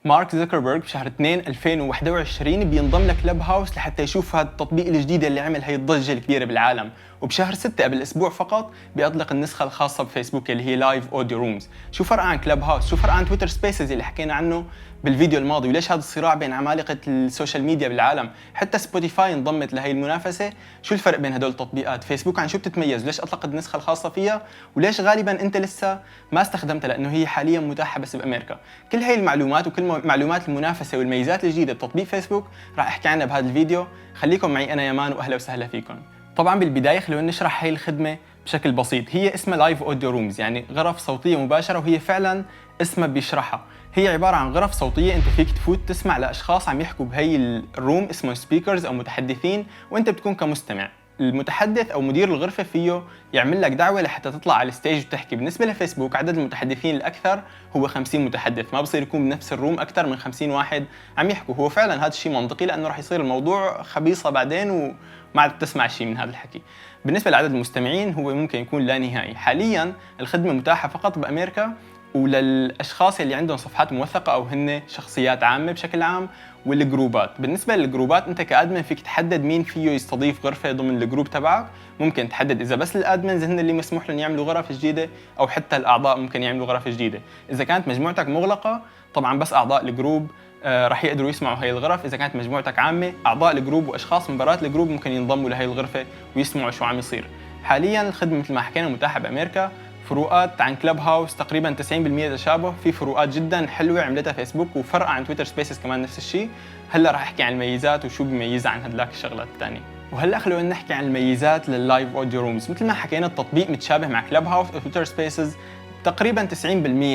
مارك زوكربيرج بشهر 2 2021 بينضم لكلب هاوس لحتى يشوف هذا التطبيق الجديد اللي عمل هي الضجة الكبيرة بالعالم. وبشهر 6 قبل اسبوع فقط بيطلق النسخة الخاصة بفيسبوك اللي هي لايف اوديو رومز. شو فرق عن كلب هاوس؟ شو فرق عن تويتر سبيسز اللي حكينا عنه بالفيديو الماضي؟ وليش هذا الصراع بين عمالقة السوشيال ميديا بالعالم؟ حتى سبوتيفاي انضمت لهي المنافسة. شو الفرق بين هدول التطبيقات؟ فيسبوك عن شو بتتميز؟ ليش اطلقت النسخة الخاصة فيها؟ وليش غالبا انت لسه ما استخدمتها؟ لانه هي حاليا متاحة بس بامريكا. كل هي المعلومات وكل معلومات المنافسة والميزات الجديدة بتطبيق فيسبوك راح احكي عنها بهذا الفيديو. خليكم معي انا يمان واهلا وسهلا فيكم. طبعا بالبداية خلونا نشرح هي الخدمة بشكل بسيط. هي اسمها لايف اوديو رومز، يعني غرف صوتية مباشرة، وهي فعلا اسمها بيشرحها. هي عبارة عن غرف صوتية انت فيك تفوت تسمع لاشخاص عم يحكوا بهي الروم، اسمه سبيكرز او متحدثين، وانت بتكون كمستمع. المتحدث او مدير الغرفة فيه يعمل لك دعوة لحتى تطلع على الستيج وتحكي. بالنسبة لفيسبوك عدد المتحدثين الاكثر هو 50 متحدث، ما بصير يكون بنفس الروم اكثر من 50 واحد عم يحكوا. هو فعلا هذا الشيء منطقي لانه راح يصير الموضوع خبيصة بعدين وما عاد بتسمع شيء من هذا الحكي. بالنسبة لعدد المستمعين هو ممكن يكون لا نهائي. حاليا الخدمة متاحة فقط بامريكا وللاشخاص اللي عندهم صفحات موثقه او هن شخصيات عامه بشكل عام، والجروبات. بالنسبه للجروبات انت كادمن فيك تحدد مين فيه يستضيف غرفه ضمن الجروب تبعك. ممكن تحدد اذا بس الادمنز هن اللي مسموح لهم يعملوا غرف جديده او حتى الاعضاء ممكن يعملوا غرف جديده. اذا كانت مجموعتك مغلقه طبعا بس اعضاء الجروب راح يقدروا يسمعوا هاي الغرف. اذا كانت مجموعتك عامه اعضاء الجروب واشخاص من برات الجروب ممكن ينضموا لهي الغرفه ويسمعوا شو عم يصير. حاليا الخدمه مثل ما حكينا متاحه بامريكا. فروقات عن كلب هاوس تقريبا 90% تشابه، في فروقات جدا حلوه عملتها فيسبوك، وفرق عن تويتر سبيسز كمان نفس الشيء. هلا راح احكي عن الميزات وشو بيميزها عن هدلاك الشغلات الثانيه. وهلا خلونا نحكي عن الميزات لللايف اوديو رومز. مثل ما حكينا التطبيق متشابه مع كلب هاوس او تويتر سبيسز تقريبا 90%،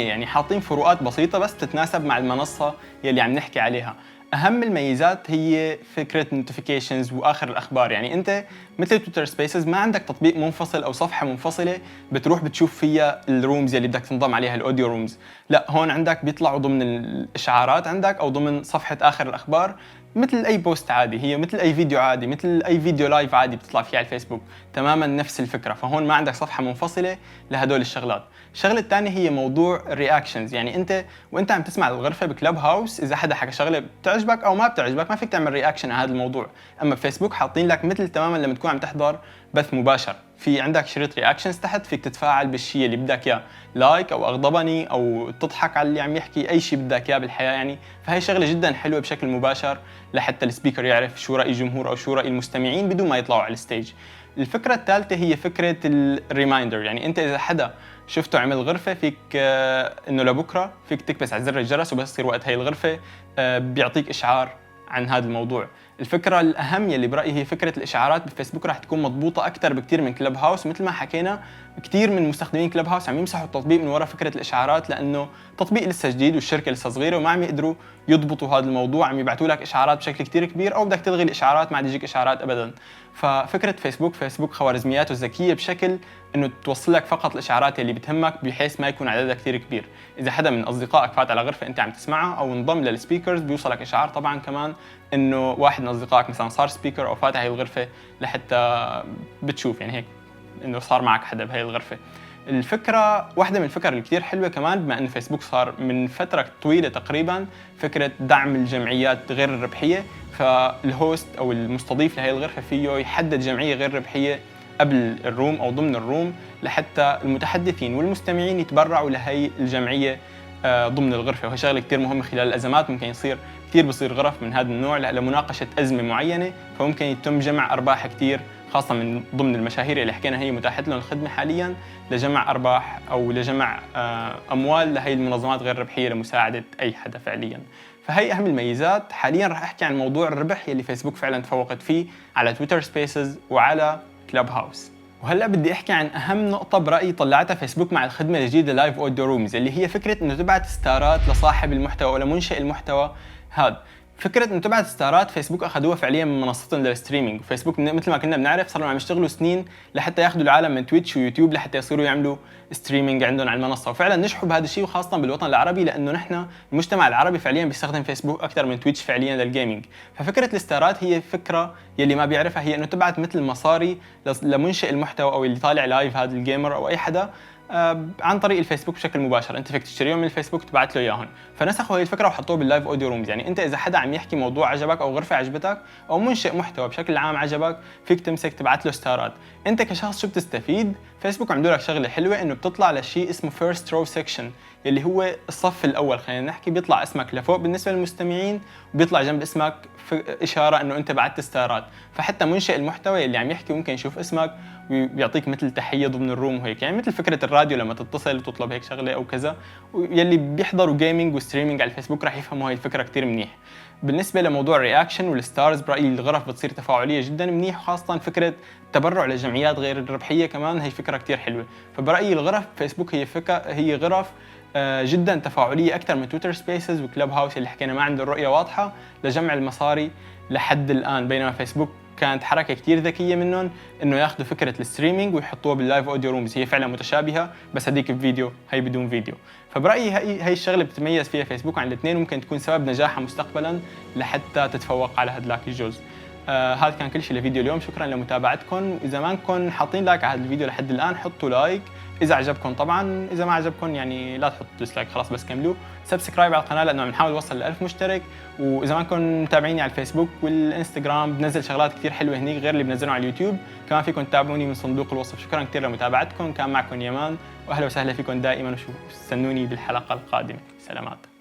يعني حاطين فروقات بسيطه بس تتناسب مع المنصه يلي عم نحكي عليها. اهم الميزات هي فكره نوتيفيكيشنز واخر الاخبار. يعني انت مثل تويتر سبيسز ما عندك تطبيق منفصل او صفحه منفصله بتروح بتشوف فيها الرومز يلي بدك تنضم عليها الاوديو رومز. لا، هون عندك بيطلعوا ضمن الاشعارات عندك او ضمن صفحه اخر الاخبار مثل اي بوست عادي، هي مثل اي فيديو عادي، مثل اي فيديو لايف عادي بتطلع فيه على الفيسبوك، تماما نفس الفكره. فهون ما عندك صفحه منفصله لهدول الشغلات. الشغله الثانيه هي موضوع الرياكشنز. يعني انت وانت عم تسمع الغرفه بكلب هاوس اذا حدا حكى شغله بتعجبك او ما بتعجبك ما فيك تعمل رياكشن على هذا الموضوع. اما بفيسبوك حاطين لك مثل تماما لما تكون عم تحضر بث مباشر، في عندك شريط رياكشنز تحت فيك تتفاعل بالشيء اللي بدك اياه، لايك او اغضبني او تضحك على اللي عم يحكي، اي شيء بدك اياه بالحياه يعني. فهي شغله جدا حلوه بشكل مباشر لحتى السبيكر يعرف شو راي الجمهور او شو راي المستمعين بدون ما يطلعوا على الستيج. الفكره الثالثه هي فكره الريمايندر. يعني انت اذا حدا شفته عمل غرفه فيك انه لبكره فيك تكبس على زر الجرس وبس يصير وقت هي الغرفه بيعطيك اشعار عن هذا الموضوع. الفكره الاهم يلي برايي هي فكره الاشعارات بفيسبوك راح تكون مضبوطه اكثر بكثير من كلب هاوس. مثل ما حكينا كثير من مستخدمين كلب هاوس عم يمسحوا التطبيق من وراء فكره الاشعارات لانه تطبيق لسه جديد والشركه لسه صغيره وما عم يقدروا يضبطوا هذا الموضوع، عم يبعثوا لك اشعارات بشكل كثير كبير او بدك تلغي الاشعارات ما عاد يجيك اشعارات ابدا. ففكره فيسبوك خوارزمياته ذكيه بشكل انه توصل لك فقط الاشعارات اللي بتهمك بحيث ما يكون عددها كثير كبير. اذا حدا من اصدقائك فات على غرفه انت عم تسمعها او انضم للسبيكرز بيوصلك اشعار طبعا كمان انه واحد من اصدقائك مثلا صار سبيكر او فات على هي الغرفه لحتى بتشوف يعني هيك انه صار معك حدا بهي الغرفه. الفكره واحده من الفكر اللي كثير حلوه كمان بما انه فيسبوك صار من فتره طويله تقريبا فكره دعم الجمعيات غير الربحيه. فالهوست او المستضيف لهي الغرفه فيه يحدد جمعيه غير ربحيه قبل الروم او ضمن الروم لحتى المتحدثين والمستمعين يتبرعوا لهي الجمعيه ضمن الغرفه. وهي شغله كثير مهمه خلال الازمات. ممكن يصير كثير بصير غرف من هذا النوع لمناقشه ازمه معينه، فممكن يتم جمع ارباح كثير خاصه من ضمن المشاهير اللي حكينا هي متاحه لهم الخدمه حاليا لجمع ارباح او لجمع اموال لهي المنظمات غير الربحيه لمساعده اي حدا فعليا. فهي اهم الميزات. حاليا راح احكي عن موضوع الربح يلي فيسبوك فعلا تفوقت فيه على تويتر سبيسز وعلى كلب هاوس. وهلا بدي احكي عن اهم نقطه برايي طلعتها فيسبوك مع الخدمه الجديده لايف اوديو رومز اللي هي فكره انه تبعت ستارات لصاحب المحتوى او لمنشئ المحتوى. هذا فكره انه تبعت ستارات فيسبوك اخذوها فعليا من منصتهم للستريمينج. فيسبوك مثل ما كنا بنعرف صاروا عم يشتغلوا سنين لحتى ياخذوا العالم من تويتش ويوتيوب لحتى يصيروا يعملوا ستريمينج عندهم على المنصه، وفعلا نجحوا بهذا الشيء وخاصه بالوطن العربي لانه نحن المجتمع العربي فعليا بيستخدم فيسبوك اكثر من تويتش فعليا للجيمنج. ففكره الستارات هي فكره يلي ما بيعرفها هي انه تبعت مثل مصاري لمنشئ المحتوى او اللي طالع لايف هذا الجيمر او اي حدا عن طريق الفيسبوك بشكل مباشر. انت فيك تشتريهم من الفيسبوك تبعت له اياهم. فنسخوا هي الفكره وحطوه باللايف اوديو رومز. يعني انت اذا حدا عم يحكي موضوع عجبك او غرفه عجبتك او منشئ محتوى بشكل عام عجبك، فيك تمسك تبعت له ستارات. انت كشخص شو بتستفيد؟ فيسبوك عملوا لك شغله حلوه انه بتطلع لشيء اسمه فيرست رو سيكشن، اللي هو الصف الاول. خلينا نحكي بيطلع اسمك لفوق بالنسبه للمستمعين، وبيطلع جنب اسمك اشاره انه انت بعت ستارات. فحتى منشئ المحتوى اللي عم يحكي ممكن يشوف اسمك ويعطيك مثل تحيه ضمن الروم وهيك. يعني مثل فكره الراديو لما تتصل وتطلب هيك شغله او كذا. ويلي بيحضروا جيمنج وستريمينج على الفيسبوك راح يفهموا هاي الفكره كتير منيح. بالنسبه لموضوع الرياكشن والستارز، برايي الغرف بتصير تفاعليه جدا منيح، وخاصه فكره التبرع للجمعيات غير الربحيه كمان هي فكره كتير حلوه. فبرايي الغرف فيسبوك هي غرف جدا تفاعليه اكثر من تويتر سبيسز وكلاب هاوس اللي حكينا ما عنده الرؤيه واضحه لجمع المصاري لحد الان. بينما فيسبوك كانت حركه كتير ذكيه منهم انه ياخذوا فكره الستريمينج ويحطوها باللايف اوديو رومز. هي فعلا متشابهه بس هذيك بفيديو هي بدون فيديو. فبرايي هي الشغله بتتميز فيها فيسبوك عن الاثنين، وممكن تكون سبب نجاحها مستقبلا لحتى تتفوق على هذاك الجزء. هذا كان كل شيء لفيديو اليوم. شكرا لمتابعتكم. اذا ما انكم حاطين لايك على هذا الفيديو لحد الان حطوا لايك اذا عجبكم. طبعا اذا ما عجبكم يعني لا تحطوا ديسلايك، خلاص بس كملوه. سبسكرايب على القناه لانه عم نحاول نوصل ل 1000 مشترك. واذا ما انكم متابعيني على الفيسبوك والانستغرام بنزل شغلات كثير حلوه هنيك غير اللي بنزلهم على اليوتيوب. كمان فيكم تتابعوني من صندوق الوصف. شكرا كثير لمتابعتكم. كان معكم يمان، واهلا وسهلا فيكم دائما، وستنوني بالحلقه القادمه. سلامات.